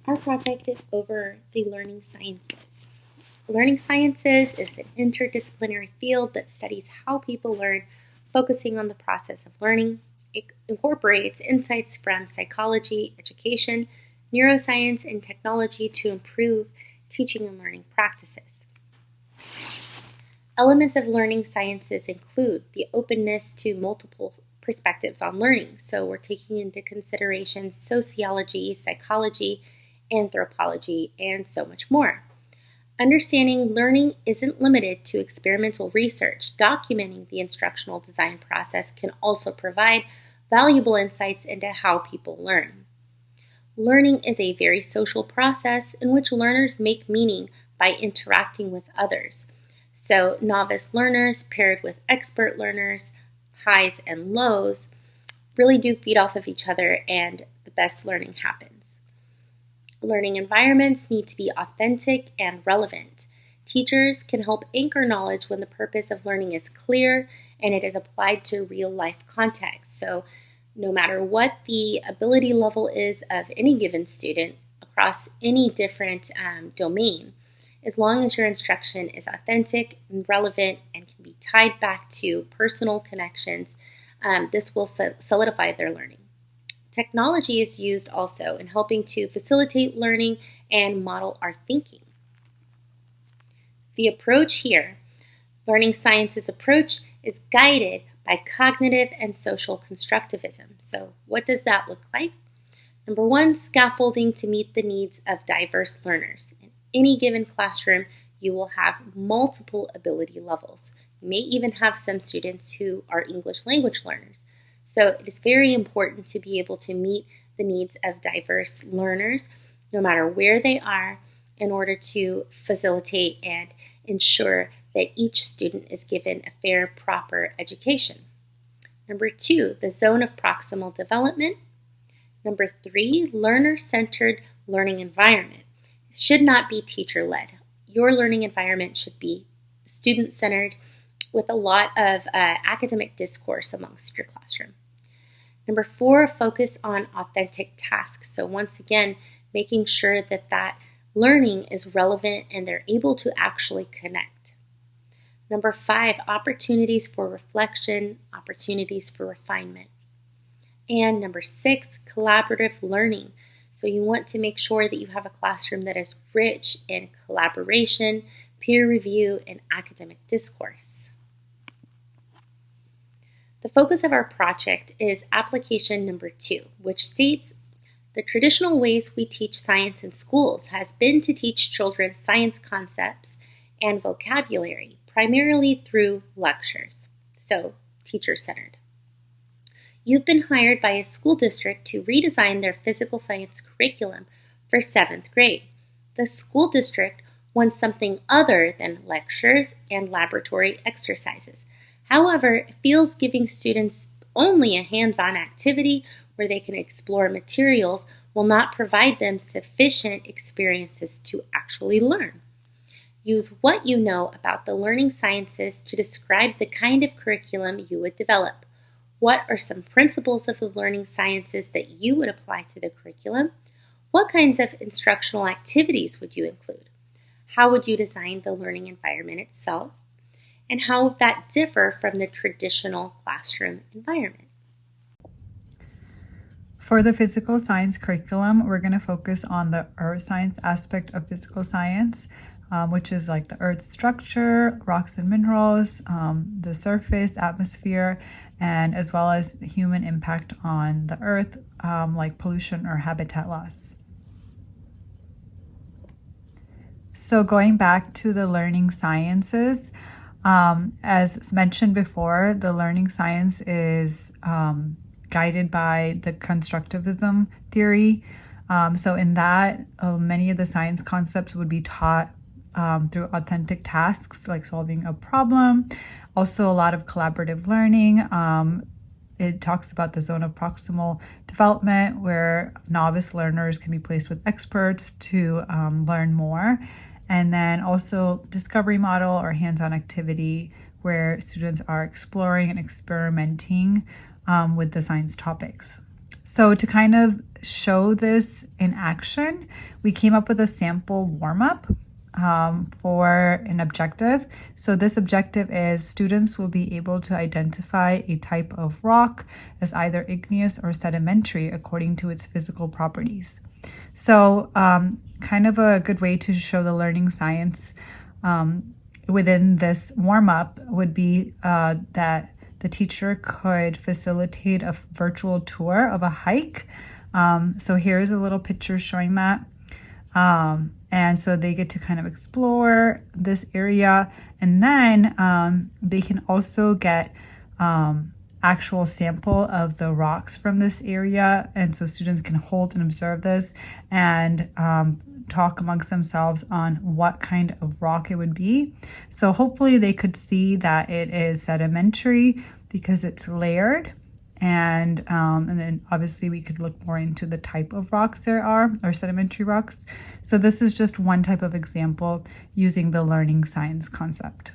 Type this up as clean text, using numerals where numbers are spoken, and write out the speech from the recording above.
Our project is over the learning sciences. Learning sciences is an interdisciplinary field that studies how people learn, focusing on the process of learning. It incorporates insights from psychology, education, neuroscience, and technology to improve teaching and learning practices. Elements of learning sciences include the openness to multiple perspectives on learning. So we're taking into consideration sociology, psychology, anthropology, and so much more. Understanding learning isn't limited to experimental research. Documenting the instructional design process can also provide valuable insights into how people learn. Learning is a very social process in which learners make meaning by interacting with others. So, novice learners paired with expert learners, highs and lows, really do feed off of each other, and the best learning happens. Learning environments need to be authentic and relevant. Teachers can help anchor knowledge when the purpose of learning is clear and it is applied to real-life context. So, no matter what the ability level is of any given student across any different domain, as long as your instruction is authentic and relevant and can be tied back to personal connections, this will solidify their learning. Technology is used also in helping to facilitate learning and model our thinking. The approach here, learning sciences approach, is guided by cognitive and social constructivism. So what does that look like? Number one, scaffolding to meet the needs of diverse learners. In any given classroom, you will have multiple ability levels. You may even have some students who are English language learners. So it is very important to be able to meet the needs of diverse learners, no matter where they are, in order to facilitate and ensure that each student is given a fair, proper education. Number two, the zone of proximal development. Number three, learner-centered learning environment. It should not be teacher-led. Your learning environment should be student-centered with a lot of academic discourse amongst your classroom. Number four, focus on authentic tasks. So once again, making sure that learning is relevant and they're able to actually connect. Number five, opportunities for reflection, opportunities for refinement. And number six, collaborative learning. So you want to make sure that you have a classroom that is rich in collaboration, peer review, and academic discourse. The focus of our project is application number 2, which states the traditional ways we teach science in schools has been to teach children science concepts and vocabulary, primarily through lectures, so teacher-centered. You've been hired by a school district to redesign their physical science curriculum for 7th grade. The school district wants something other than lectures and laboratory exercises. However, it feels giving students only a hands-on activity where they can explore materials will not provide them sufficient experiences to actually learn. Use what you know about the learning sciences to describe the kind of curriculum you would develop. What are some principles of the learning sciences that you would apply to the curriculum? What kinds of instructional activities would you include? How would you design the learning environment itself? And how would that differ from the traditional classroom environment? For the physical science curriculum, we're going to focus on the earth science aspect of physical science, which is like the earth's structure, rocks and minerals, the surface, atmosphere, and as well as human impact on the earth, like pollution or habitat loss. So going back to the learning sciences, as mentioned before, the learning science is guided by the constructivism theory. So in that, many of the science concepts would be taught through authentic tasks like solving a problem. Also a lot of collaborative learning. It talks about the zone of proximal development where novice learners can be placed with experts to learn more. And then also discovery model or hands-on activity where students are exploring and experimenting with the science topics. So to kind of show this in action, we came up with a sample warm-up for an objective. So this objective is students will be able to identify a type of rock as either igneous or sedimentary according to its physical properties. So kind of a good way to show the learning science within this warm-up would be that the teacher could facilitate a virtual tour of a hike. So here's a little picture showing that. And so they get to kind of explore this area, and then they can also get actual sample of the rocks from this area. And so students can hold and observe this and talk amongst themselves on what kind of rock it would be. So hopefully they could see that it is sedimentary because it's layered. And then obviously we could look more into the type of rocks there are, or sedimentary rocks. So this is just one type of example using the learning science concept.